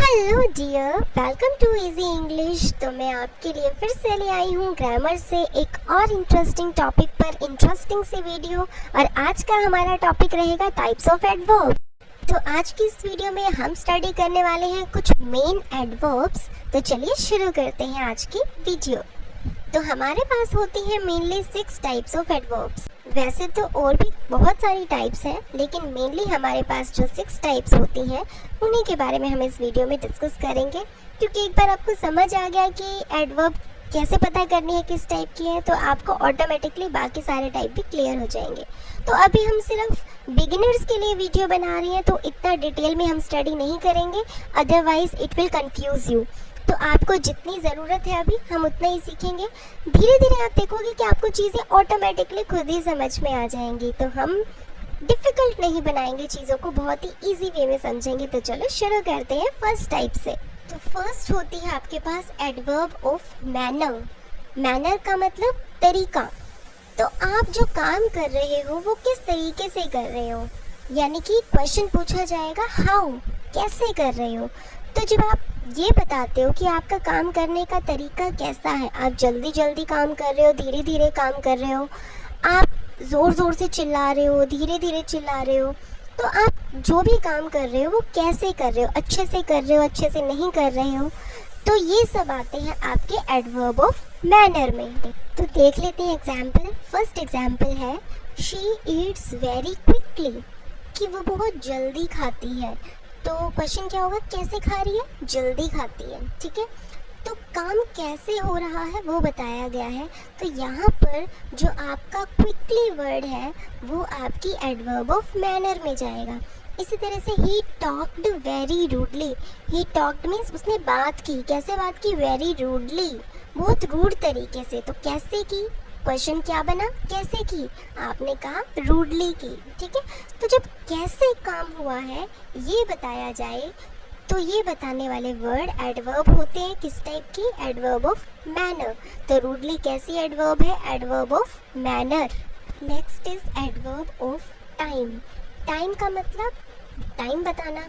Hello dear, welcome to easy English. तो मैं आपके लिए फिर से ले आई हूँ ग्रामर से एक और इंटरेस्टिंग टॉपिक पर इंटरेस्टिंग सी वीडियो। और आज का हमारा टॉपिक रहेगा टाइप्स ऑफ एडवर्ब। तो आज की इस वीडियो में हम स्टडी करने वाले हैं कुछ मेन एडवर्ब्स। तो चलिए शुरू करते हैं आज की वीडियो। तो हमारे पास होती है मेनली 6 टाइप्स ऑफ एडवर्ब्स। वैसे तो और भी बहुत सारी टाइप्स हैं, लेकिन मेनली हमारे पास जो 6 टाइप्स होती हैं उन्हीं के बारे में हम इस वीडियो में डिस्कस करेंगे। क्योंकि एक बार आपको समझ आ गया कि एडवर्ब कैसे पता करनी है, किस टाइप की है, तो आपको ऑटोमेटिकली बाकी सारे टाइप भी क्लियर हो जाएंगे। तो अभी हम सिर्फ बिगिनर्स के लिए वीडियो बना रहे हैं, तो इतना डिटेल में हम स्टडी नहीं करेंगे, otherwise it will confuse you. तो आपको जितनी ज़रूरत है अभी हम उतना ही सीखेंगे। धीरे धीरे आप देखोगे कि आपको चीज़ें ऑटोमेटिकली खुद ही समझ में आ जाएंगी। तो हम डिफ़िकल्ट नहीं बनाएंगे चीज़ों को, बहुत ही इजी वे में समझेंगे। तो चलो शुरू करते हैं फर्स्ट टाइप से। तो फर्स्ट होती है आपके पास एडवर्ब ऑफ मैनर। मैनर का मतलब तरीका। तो आप जो काम कर रहे हो वो किस तरीके से कर रहे हो, यानी कि क्वेश्चन पूछा जाएगा हाउ, कैसे कर रहे हो। तो जब आप ये बताते हो कि आपका काम करने का तरीका कैसा है, आप जल्दी जल्दी काम कर रहे हो, धीरे धीरे काम कर रहे हो, आप ज़ोर ज़ोर से चिल्ला रहे हो, धीरे धीरे चिल्ला रहे हो, तो आप जो भी काम कर रहे हो वो कैसे कर रहे हो, अच्छे से कर रहे हो, अच्छे से नहीं कर रहे हो। तो ये सब आते हैं आपके एडवर्ब ऑफ मैनर में। तो देख लेते हैं एग्जाम्पल। फर्स्ट एग्जाम्पल है शी ईट्स वेरी क्विकली, कि वो बहुत जल्दी खाती है। तो क्वेश्चन क्या होगा, कैसे खा रही है, जल्दी खाती है। ठीक है, तो काम कैसे हो रहा है वो बताया गया है। तो यहाँ पर जो आपका क्विकली वर्ड है वो आपकी एडवर्ब ऑफ मैनर में जाएगा। इसी तरह से he talked very rudely. He talked means उसने बात की, कैसे बात की, वेरी रूडली, बहुत रूड तरीके से। तो कैसे की, क्वेश्चन क्या बना, कैसे की, आपने कहा रूडली की। ठीक है, तो जब कैसे काम हुआ है ये बताया जाए तो ये बताने वाले वर्ड एडवर्ब होते हैं किस टाइप की, एडवर्ब ऑफ मैनर। तो रूडली कैसी एडवर्ब है, adverb of manner. Next is adverb of time. Time का मतलब टाइम बताना।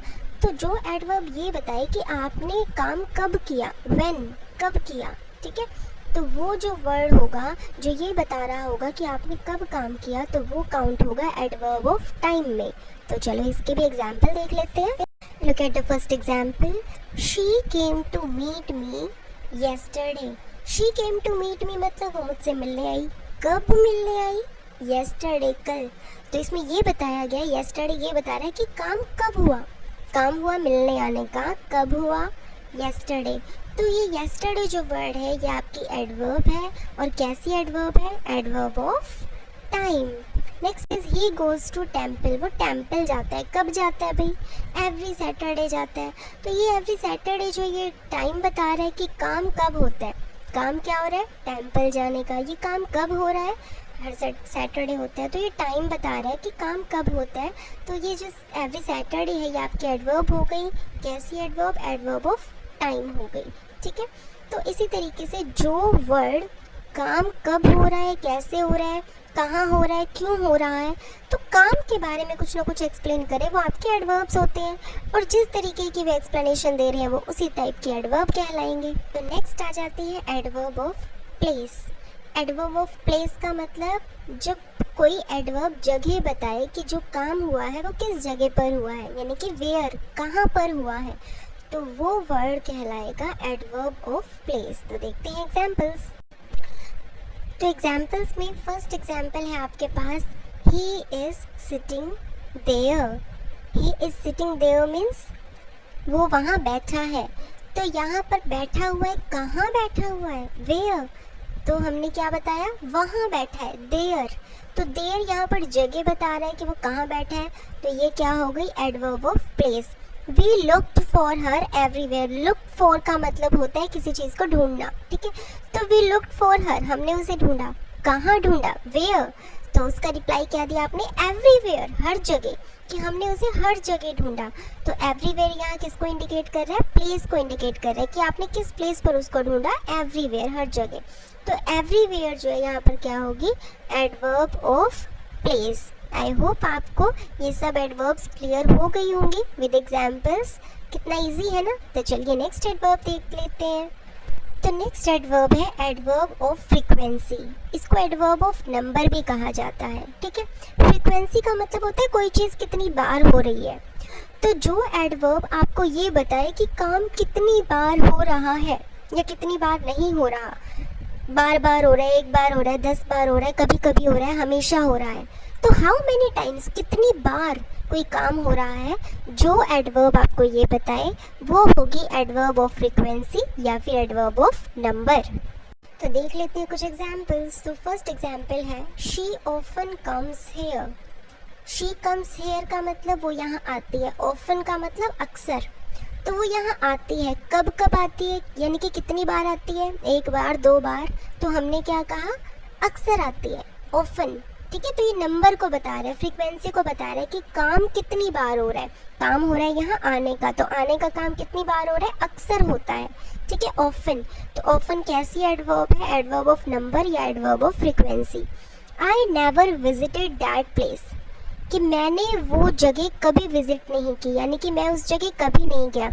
तो जो एडवर्ब ये बताए कि आपने काम कब किया, व्हेन, कब किया। ठीक है, तो वो जो वर्ड होगा जो ये बता रहा होगा कि आपने कब काम किया, तो वो काउंट होगा एडवर्ब ऑफ टाइम में। तो चलो इसके भी एग्जाम्पल देख लेते हैं। Look at the first example. She came to meet me yesterday. She came to meet me मतलब वो मुझसे मिलने आई। कब मिलने आई, येस्टरडे, कल। तो इसमें ये बताया गया, येस्टरडे ये बता रहा है कि काम कब हुआ, काम हुआ मिलने आने का, कब हुआ, येस्टरडे। तो ये येस्टरडे जो वर्ड है ये आपकी एडवर्ब है। और कैसी एडवर्ब है, adverb of time. Next is he goes to temple. वो टेम्पल जाता है, कब जाता है भाई, एवरी सैटरडे जाता है। तो ये एवरी सैटरडे जो ये टाइम बता रहा है कि काम कब होता है, काम क्या हो रहा है, टेम्पल जाने का। ये काम कब हो रहा है, हर सैटरडे होता है। तो ये टाइम बता रहा है कि काम कब होता है। तो ये जो एवरी सैटरडे है ये आपकी एडवर्ब हो गई। कैसी एडवर्ब, एडवर्ब ऑफ टाइम हो गई। ठीक है, तो इसी तरीके से जो वर्ड काम कब हो रहा है, कैसे हो रहा है, कहाँ हो रहा है, क्यों हो रहा है, तो काम के बारे में कुछ ना कुछ एक्सप्लेन करे, वो आपके एडवर्ब्स होते हैं। और जिस तरीके की वे एक्सप्लेनेशन दे रहे हैं वो उसी टाइप की एडवर्ब कहलाएंगे। तो नेक्स्ट आ जाती है adverb of place. Adverb of place का मतलब जब कोई एडवर्ब जगह बताए कि जो काम हुआ है वो किस जगह पर हुआ है, यानी कि वेयर, कहाँ पर हुआ है, तो वो वर्ड कहलाएगा एडवर्ब ऑफ प्लेस। तो देखते हैं एग्जाम्पल्स। तो एग्जाम्पल्स में फर्स्ट एग्जाम्पल है आपके पास he is sitting there. He is sitting there means वो वहाँ बैठा है। तो यहाँ पर बैठा हुआ है, कहाँ बैठा हुआ है, वेयर। तो हमने क्या बताया, वहाँ बैठा है, देयर। तो देयर यहाँ पर जगह बता रहा है कि वो कहाँ बैठा है। तो ये क्या हो गई, adverb of place. We looked for her everywhere. Look for का मतलब होता है किसी चीज़ को ढूंढना। ठीक है, तो वी लुक्ड फॉर हर, हमने उसे ढूंढा, कहाँ ढूंढा, वेयर। तो उसका रिप्लाई क्या दिया आपने, एवरीवेयर, हर जगह, कि हमने उसे हर जगह ढूंढा। तो एवरीवेयर यहाँ किसको इंडिकेट कर रहा है, प्लेस को इंडिकेट कर रहा है कि आपने किस प्लेस पर उसको ढूंढा, एवरीवेयर, हर जगह। तो एवरीवेयर जो है यहाँ पर क्या होगी, adverb of place. I hope आपको ये सब एडवर्ब्स क्लियर हो गई होंगी विद एग्जाम्पल्स। कितना इजी है ना। तो चलिए नेक्स्ट एडवर्ब देख लेते हैं। तो नेक्स्ट एडवर्ब है एडवर्ब ऑफ फ्रीक्वेंसी। इसको एडवर्ब ऑफ नंबर भी कहा जाता है, ठीक है। फ्रीक्वेंसी का मतलब होता है कोई चीज़ कितनी बार हो रही है। तो जो एडवर्ब आपको ये बताए कि काम कितनी बार हो रहा है या कितनी बार नहीं हो रहा, बार बार हो रहा है, एक बार हो रहा है, 10 बार हो रहा है, कभी कभी हो रहा है, हमेशा हो रहा है, तो हाउ मेनी टाइम्स, कितनी बार कोई काम हो रहा है, जो एडवर्ब आपको ये बताए वो होगी एडवर्ब ऑफ फ्रीक्वेंसी या फिर एडवर्ब ऑफ नंबर। तो देख लेते हैं कुछ एग्जाम्पल्स। तो फर्स्ट एग्जाम्पल है she often comes here. She comes here का मतलब वो यहाँ आती है, ऑफन का मतलब अक्सर, तो वो यहाँ आती है। कब कब आती है यानी कि कितनी बार आती है, एक बार, 2 बार, तो हमने क्या कहा, अक्सर आती है, ऑफन, ठीक है। तो ये नंबर को बता रहा है, फ्रीक्वेंसी को बता रहा है कि काम कितनी बार हो रहा है। काम हो रहा है यहाँ आने का, तो आने का काम कितनी बार हो रहा है, अक्सर होता है, ठीक है, ऑफन। तो ऑफन कैसी एडवर्ब है, एडवर्ब ऑफ नंबर या adverb of frequency. I never visited that place, कि मैंने वो जगह कभी विजिट नहीं की, यानी कि मैं उस जगह कभी नहीं गया।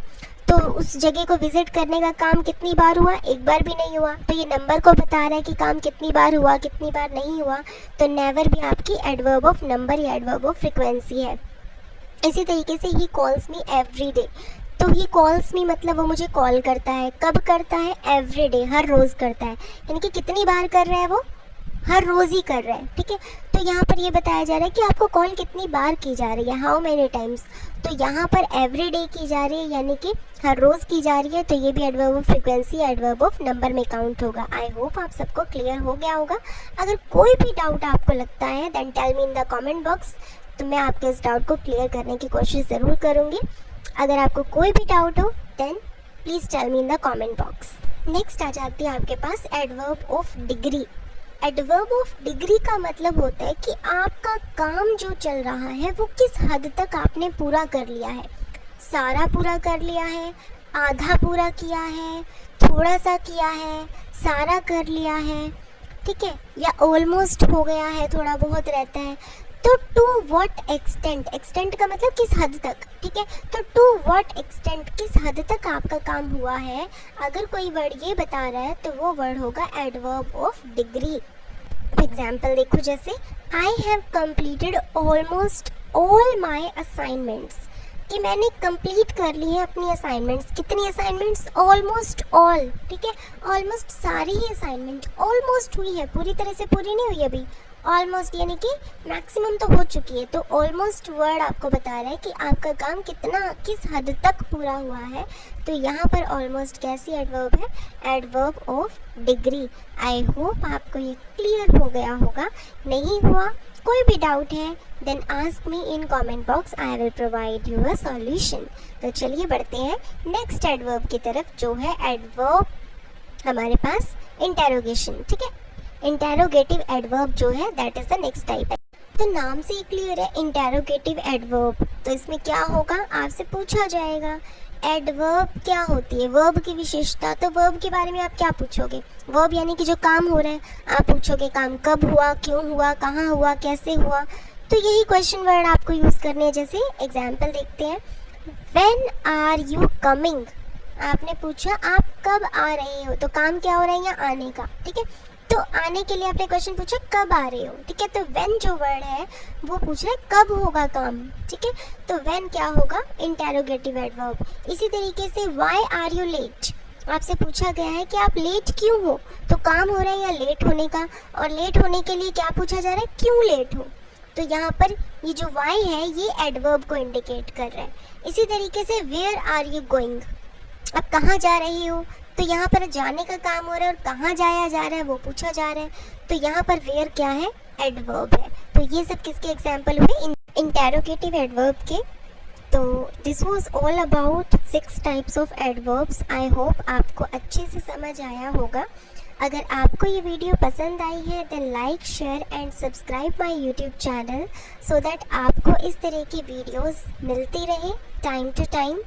तो उस जगह को विजिट करने का काम कितनी बार हुआ, एक बार भी नहीं हुआ। तो ये नंबर को बता रहा है कि काम कितनी बार हुआ, कितनी बार नहीं हुआ। तो नेवर भी आपकी एडवर्ब ऑफ नंबर या एडवर्ब ऑफ फ्रीक्वेंसी है। इसी तरीके से he calls me every day. तो ही कॉल्स मी मतलब वो मुझे कॉल करता है, कब करता है, एवरी डे, हर रोज़ करता है, यानी कि कितनी बार कर रहा है, वो हर रोज़ ही कर रहा है, ठीक है। तो यहाँ पर ये बताया जा रहा है कि आपको कॉल कितनी बार की जा रही है, हाउ मेनी टाइम्स। तो यहाँ पर एवरी डे की जा रही है, यानी कि हर रोज़ की जा रही है, तो ये भी adverb of frequency, adverb of number में काउंट होगा। आई होप आप सबको क्लियर हो गया होगा। अगर कोई भी डाउट आपको लगता है then tell me in the comment box, तो मैं आपके इस डाउट को क्लियर करने की कोशिश ज़रूर करूँगी। अगर आपको कोई भी डाउट हो then please tell me in the comment box. Next आ जाती है आपके पास adverb of degree. Adverb of degree का मतलब होता है कि आपका काम जो चल रहा है वो किस हद तक आपने पूरा कर लिया है। सारा पूरा कर लिया है, आधा पूरा किया है, थोड़ा सा किया है, सारा कर लिया है, ठीक है, या ऑलमोस्ट हो गया है, थोड़ा बहुत रहता है। तो टू व्हाट एक्सटेंट, एक्सटेंट का मतलब किस हद तक, ठीक है। तो टू व्हाट एक्सटेंट, किस हद तक आपका काम हुआ है, अगर कोई वर्ड ये बता रहा है तो वो वर्ड होगा एडवर्ब ऑफ डिग्री। एग्जाम्पल देखो, जैसे I have completed almost all my assignments, कि मैंने कंप्लीट कर ली है अपनी असाइनमेंट्स। कितनी असाइनमेंट्स, ऑलमोस्ट ऑल, ठीक है, ऑलमोस्ट सारी ही असाइनमेंट ऑलमोस्ट हुई है, पूरी तरह से पूरी नहीं हुई अभी, ऑलमोस्ट यानी कि मैक्सिमम तो हो चुकी है। तो ऑलमोस्ट वर्ड आपको बता रहा है कि आपका काम कितना, किस हद तक पूरा हुआ है। तो यहाँ पर ऑलमोस्ट कैसी एडवर्ब है, adverb of degree. I hope आपको ये क्लियर हो गया होगा। नहीं हुआ, कोई भी डाउट है then ask me in comment box, I will provide you a solution. तो चलिए बढ़ते हैं नेक्स्ट एडवर्ब की तरफ, जो है एडवर्ब हमारे पास इंटेरोगेशन, ठीक है। इंटेरोगेटिव एडवर्ब जो है that is the next type है। तो नाम से ही क्लियर है, इंटेरोगेटिव एडवर्ब। तो इसमें क्या होगा, आपसे पूछा जाएगा एडवर्ब क्या होती है, वर्ब की विशेषता। तो वर्ब के बारे में आप क्या पूछोगे, वर्ब यानी कि जो काम हो रहा है, आप पूछोगे काम कब हुआ, क्यों हुआ, कहाँ हुआ, कैसे हुआ। तो यही क्वेश्चन वर्ड आपको यूज़ करने हैं। जैसे एग्जाम्पल देखते हैं, व्हेन आर यू कमिंग, आपने पूछा आप कब आ रहे हो, तो काम क्या हो रहा है यहाँ, आने का, ठीक है। तो आने के लिए आपने क्वेश्चन पूछा कब आ रहे हो, ठीक है। तो व्हेन जो वर्ड है वो पूछ रहा है कब होगा काम, ठीक है। तो व्हेन क्या होगा, इंटेरोगेटिव एडवर्ब। इसी तरीके से व्हाई आर यू लेट, आपसे पूछा गया है कि आप लेट क्यों हो, तो काम हो रहा है या लेट होने का, और लेट होने के लिए क्या पूछा जा रहा है, क्यों लेट हो। तो यहाँ पर ये जो वाई है ये एडवर्ब को इंडिकेट कर रहा है। इसी तरीके से वेयर आर यू गोइंग, आप कहाँ जा रही हो, तो यहाँ पर जाने का काम हो रहा है और कहाँ जाया जा रहा है वो पूछा जा रहा है। तो यहाँ पर वेयर क्या है, एडवर्ब है। तो ये सब किसके एग्जाम्पल हुए, इंटेरोगेटिव एडवर्ब के। तो this was all about 6 types of adverbs. I hope आपको अच्छे से समझ आया होगा। अगर आपको ये वीडियो पसंद आई है then like, share and subscribe my YouTube channel so that आपको इस तरह की वीडियोस मिलती रहे टाइम टू टाइम।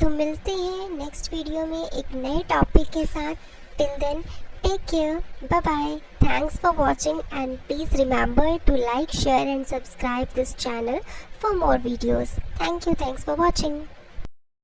तो मिलते हैं नेक्स्ट वीडियो में एक नए टॉपिक के साथ। Till then take care, bye bye, thanks for watching and please remember to like, share and subscribe this channel for more videos. Thank you. Thanks for watching.